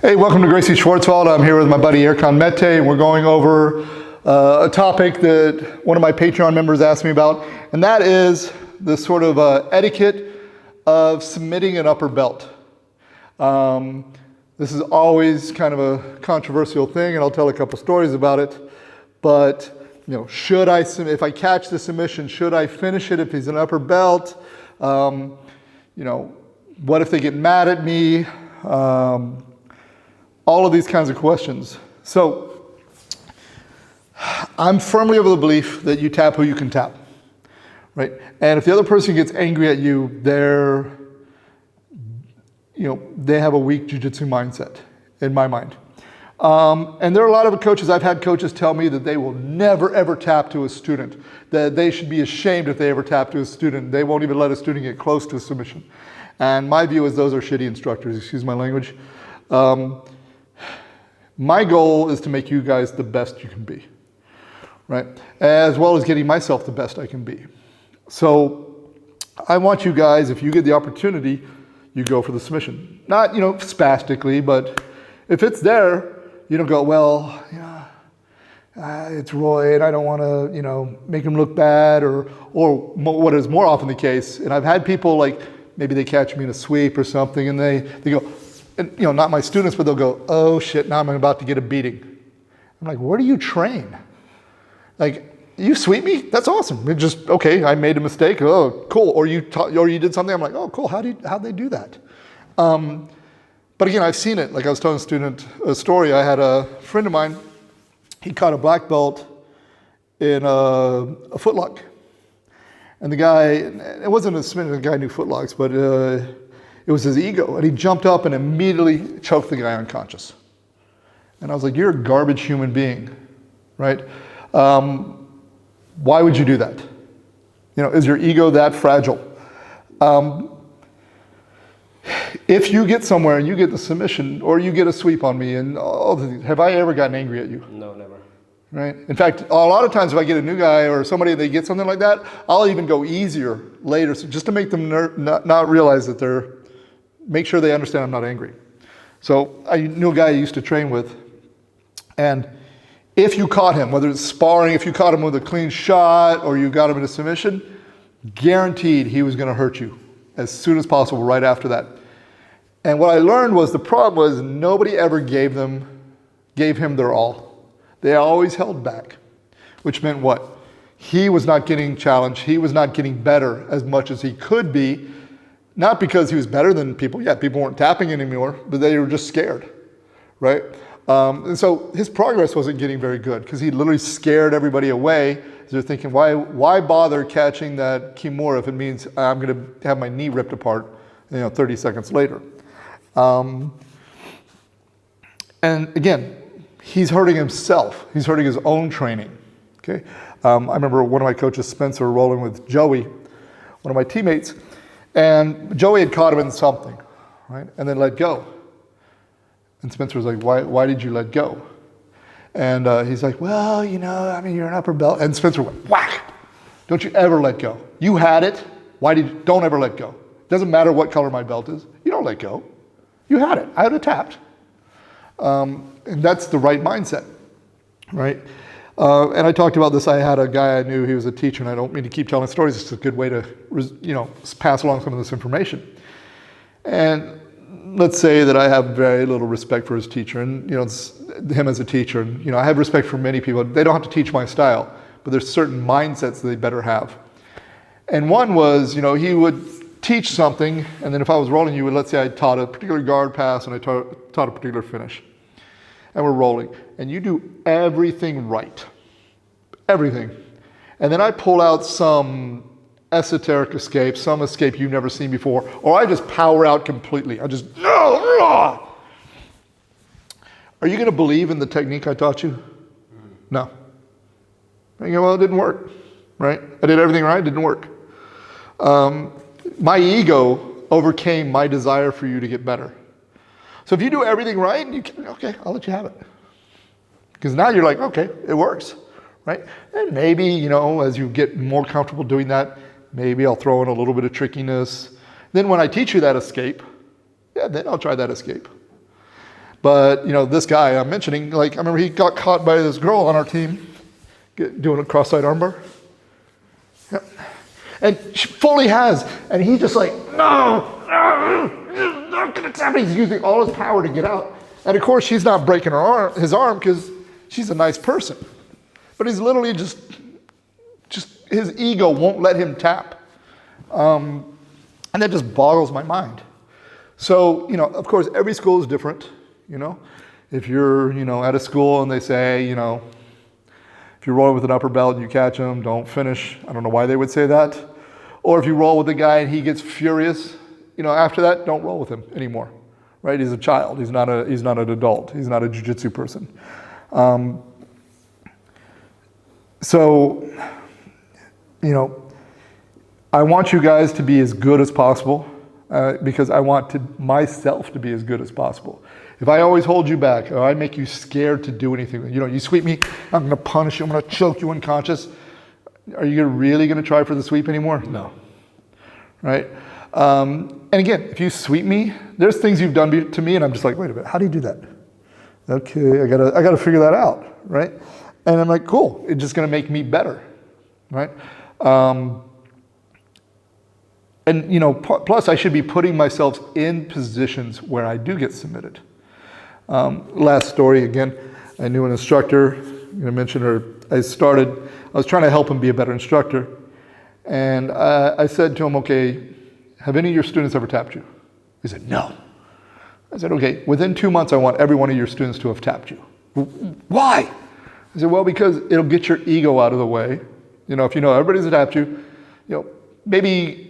Hey, welcome to Gracie Schwartzwald. I'm here with my buddy Erkan Mete, and we're going over a topic that one of my Patreon members asked me about, and that is the sort of etiquette of submitting an upper belt. This is always kind of a controversial thing, and I'll tell a couple stories about it. But should I, if I catch the submission, should I finish it if he's an upper belt? What if they get mad at me? All of these kinds of questions. So I'm firmly of the belief that you tap who you can tap, right? And if the other person gets angry at you, they have a weak jiu-jitsu mindset, in my mind. And there are a lot of coaches, I've had coaches tell me that they will never ever tap to a student, that they should be ashamed if they ever tap to a student. They won't even let a student get close to a submission. And my view is those are shitty instructors, excuse my language. My goal is to make you guys the best you can be, right? As well as getting myself the best I can be. So I want you guys, if you get the opportunity, you go for the submission. Not, spastically, but if it's there, you don't go, well, it's Roy and I don't want to, make him look bad, or what is more often the case, and I've had people like, maybe they catch me in a sweep or something and they go, and, not my students, but they'll go, oh shit, now I'm about to get a beating. I'm like, where do you train? Like, you sweep me? That's awesome. It just, okay, I made a mistake. Oh, cool. Or you did something. I'm like, oh, cool. How'd they do that? But again, I've seen it. Like I was telling a student a story. I had a friend of mine. He caught a black belt in a footlock. And the guy, it wasn't a submission, the guy knew footlocks, but it was his ego, and he jumped up and immediately choked the guy unconscious. And I was like, you're a garbage human being, right? Why would you do that? Is your ego that fragile? If you get somewhere and you get the submission, or you get a sweep on me, and all the things, have I ever gotten angry at you? No, never. Right? In fact, a lot of times if I get a new guy or somebody, they get something like that, I'll even go easier later, so just to make them not realize that make sure they understand I'm not angry. So I knew a guy I used to train with, and if you caught him, whether it's sparring, if you caught him with a clean shot or you got him in a submission, guaranteed he was going to hurt you as soon as possible right after that. And what I learned was the problem was nobody ever gave him their all. They always held back, which meant what? He was not getting challenged. He was not getting better as much as he could be. Not because he was better than people. Yeah, people weren't tapping anymore, but they were just scared, right? And so his progress wasn't getting very good because he literally scared everybody away. They're thinking, why bother catching that Kimura if it means I'm going to have my knee ripped apart, 30 seconds later. And again, he's hurting himself. He's hurting his own training. Okay. I remember one of my coaches, Spencer, rolling with Joey, one of my teammates. And Joey had caught him in something, right? And then let go. And Spencer was like, why did you let go? And he's like, well, you're an upper belt. And Spencer went, whack! Don't you ever let go. You had it. Don't ever let go. Doesn't matter what color my belt is. You don't let go. You had it. I would have tapped. And that's the right mindset, right? And I talked about this. I had a guy I knew, he was a teacher, and I don't mean to keep telling stories. It's a good way to, pass along some of this information. And let's say that I have very little respect for his teacher, and, it's him as a teacher. And, I have respect for many people. They don't have to teach my style, but there's certain mindsets that they better have. And one was, he would teach something, and then if I was rolling, let's say I taught a particular guard pass, and I taught a particular finish. And we're rolling, and you do everything right, everything. And then I pull out some esoteric escape, some escape you've never seen before, or I just power out completely. No! Are you going to believe in the technique I taught you? No. And you go, well, it didn't work, right? I did everything right, it didn't work. My ego overcame my desire for you to get better. So if you do everything right, okay, I'll let you have it. Because now you're like, okay, it works, right? And maybe, as you get more comfortable doing that, maybe I'll throw in a little bit of trickiness. Then when I teach you that escape, then I'll try that escape. But, this guy I'm mentioning, like, I remember he got caught by this girl on our team doing a cross-side armbar. Yep. And she fully has. And he's just like, no, you're not going to tap me. He's using all his power to get out. And of course, she's not breaking his arm because she's a nice person. But he's literally just his ego won't let him tap. And that just boggles my mind. So, of course, every school is different, If you're, at a school and they say, if you're rolling with an upper belt and you catch them, don't finish. I don't know why they would say that. Or if you roll with a guy and he gets furious, after that, don't roll with him anymore, right? He's a child. He's not an adult. He's not a jiu-jitsu person. So, I want you guys to be as good as possible because I want myself to be as good as possible. If I always hold you back or I make you scared to do anything, you sweep me, I'm going to punish you, I'm going to choke you unconscious. Are you really going to try for the sweep anymore? No. Right? And again, if you sweep me, there's things you've done to me and I'm just like, wait a minute, how do you do that? Okay, I gotta figure that out, right? And I'm like, cool, it's just going to make me better, right? Plus I should be putting myself in positions where I do get submitted. Last story again, I knew an instructor, I mentioned her, I was trying to help him be a better instructor. And I said to him, okay, have any of your students ever tapped you? He said, no. I said, okay, within 2 months, I want every one of your students to have tapped you. Why? I said, well, because it'll get your ego out of the way. If everybody's tapped you, maybe,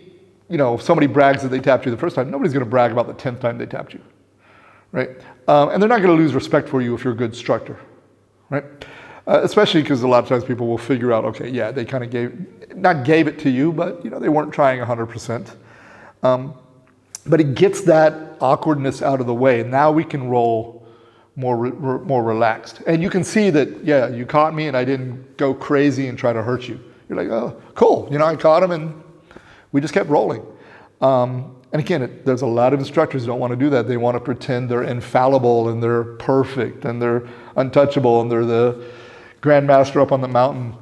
if somebody brags that they tapped you the first time, nobody's going to brag about the 10th time they tapped you, right? And they're not going to lose respect for you if you're a good instructor, right? Especially because a lot of times people will figure out, okay, yeah, they kind of gave it to you, but they weren't trying 100%. But it gets that awkwardness out of the way. Now we can roll more relaxed. And you can see that, yeah, you caught me and I didn't go crazy and try to hurt you. You're like, oh, cool. I caught him and we just kept rolling. And again, there's a lot of instructors who don't want to do that. They want to pretend they're infallible and they're perfect and they're untouchable and they're the grandmaster up on the mountain.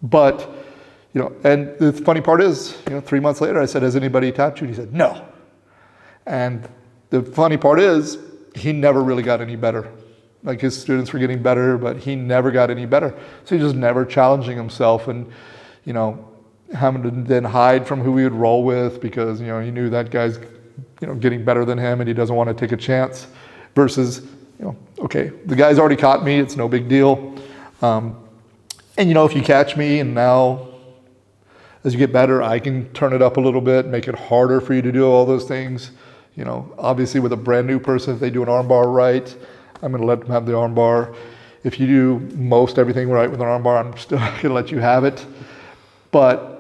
But and the funny part is, 3 months later, I said, has anybody tapped you? And he said, no. And the funny part is, he never really got any better. Like his students were getting better, but he never got any better. So he's just never challenging himself and, having to then hide from who he would roll with because, he knew that guy's, getting better than him and he doesn't want to take a chance versus, okay, the guy's already caught me, it's no big deal. And if you catch me and now as you get better, I can turn it up a little bit, make it harder for you to do all those things. Obviously with a brand new person, if they do an armbar right, I'm going to let them have the armbar. If you do most everything right with an armbar, I'm still going to let you have it. But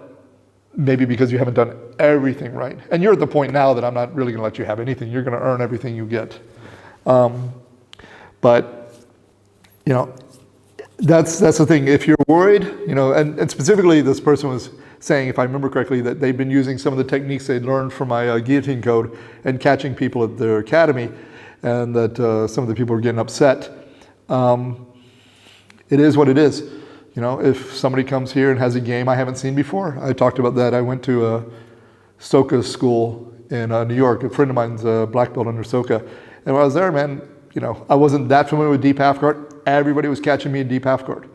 maybe because you haven't done everything right. And you're at the point now that I'm not really going to let you have anything. You're going to earn everything you get. But, that's the thing. If you're worried, and specifically this person was saying, if I remember correctly, that they've been using some of the techniques they'd learned from my guillotine code and catching people at their academy, and that some of the people were getting upset. It is what it is. If somebody comes here and has a game I haven't seen before, I talked about that. I went to a Soka school in New York. A friend of mine's a black belt under Soka. And when I was there, man, I wasn't that familiar with deep half guard. Everybody was catching me in deep half guard.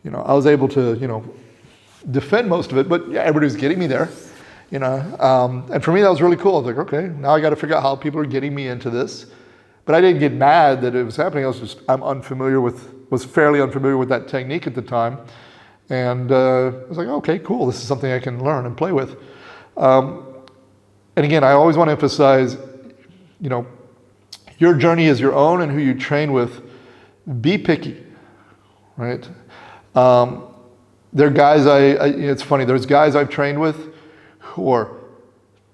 I was able to, defend most of it, but yeah, everybody was getting me there. And for me, that was really cool. I was like, okay, now I got to figure out how people are getting me into this. But I didn't get mad that it was happening. Was fairly unfamiliar with that technique at the time. And I was like, okay, cool. This is something I can learn and play with. And again, I always want to emphasize, your journey is your own and who you train with, be picky, right? There are guys it's funny, there's guys I've trained with who are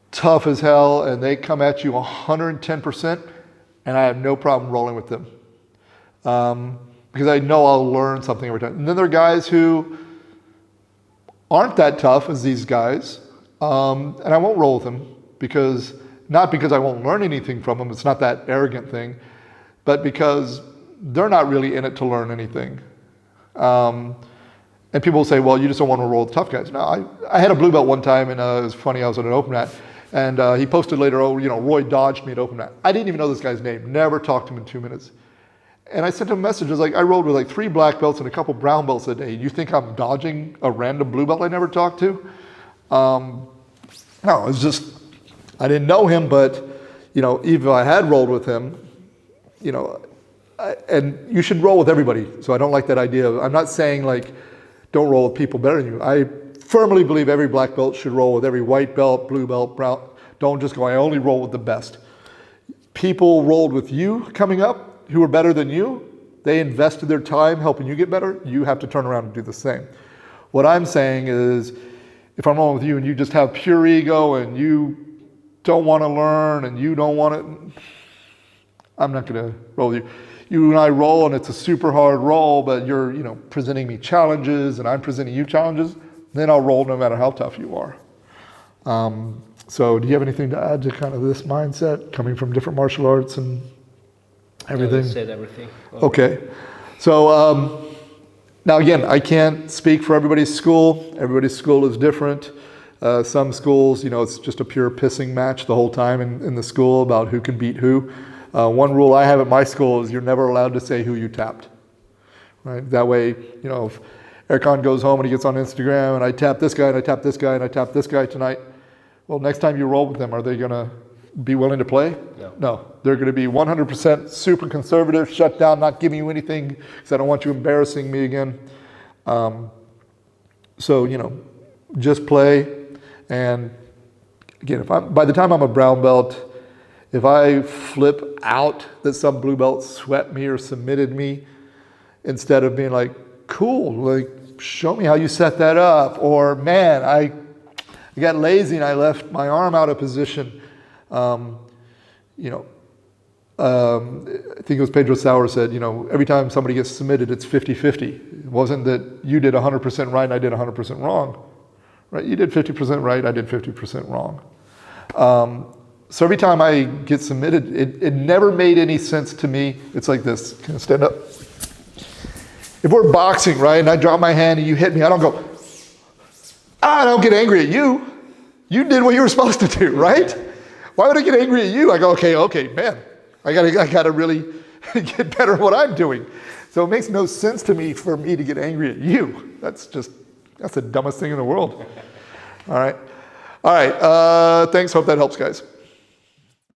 tough as hell and they come at you 110% and I have no problem rolling with them. Because I know I'll learn something every time. And then there are guys who aren't that tough as these guys, and I won't roll with them not because I won't learn anything from them, it's not that arrogant thing, but because they're not really in it to learn anything. And people will say, well, you just don't want to roll with tough guys. No, I had a blue belt one time, and it was funny, I was at an open mat, and he posted later, oh, you know, Roy dodged me at open mat. I didn't even know this guy's name, never talked to him in 2 minutes. And I sent him messages like, I rolled with like 3 black belts and a couple brown belts a day. You think I'm dodging a random blue belt I never talked to? No, it's just, I didn't know him, but, you know, even if I had rolled with him, you know, and you should roll with everybody. So I don't like that idea. I'm not saying like, don't roll with people better than you. I firmly believe every black belt should roll with every white belt, blue belt, brown. Don't just go, I only roll with the best. People rolled with you coming up who are better than you. They invested their time helping you get better. You have to turn around and do the same. What I'm saying is, if I'm rolling with you and you just have pure ego and you don't want to learn and you don't want to, I'm not going to roll with you. You and I roll and it's a super hard roll, but you're, you know, presenting me challenges and I'm presenting you challenges, then I'll roll no matter how tough you are. So do you have anything to add to kind of this mindset coming from different martial arts and everything? You said everything. Okay. So now again, I can't speak for everybody's school. Everybody's school is different. Some schools, you know, it's just a pure pissing match the whole time in the school about who can beat who. One rule I have at my school is you're never allowed to say who you tapped, right? That way, you know, if Erkan goes home and he gets on Instagram and I tap this guy and I tap this guy and I tap this guy tonight, well, next time you roll with them, are they going to be willing to play? No. No. They're going to be 100% super conservative, shut down, not giving you anything because I don't want you embarrassing me again. So, you know, just play. And again, by the time I'm a brown belt, if I flip out that some blue belt swept me or submitted me, instead of being like, cool, like, show me how you set that up, or man, I got lazy and I left my arm out of position. You know, I think it was Pedro Sauer said, you know, every time somebody gets submitted, it's 50-50. It wasn't that you did 100% right and I did 100% wrong, right? You did 50% right, I did 50% wrong. So every time I get submitted, it never made any sense to me. It's like this. Can I stand up? If we're boxing, right, and I drop my hand and you hit me, I don't go, I don't get angry at you. You did what you were supposed to do, right? Why would I get angry at you? I go, okay, man, I gotta really get better at what I'm doing. So it makes no sense to me for me to get angry at you. That's the dumbest thing in the world. All right. Thanks. Hope that helps, guys.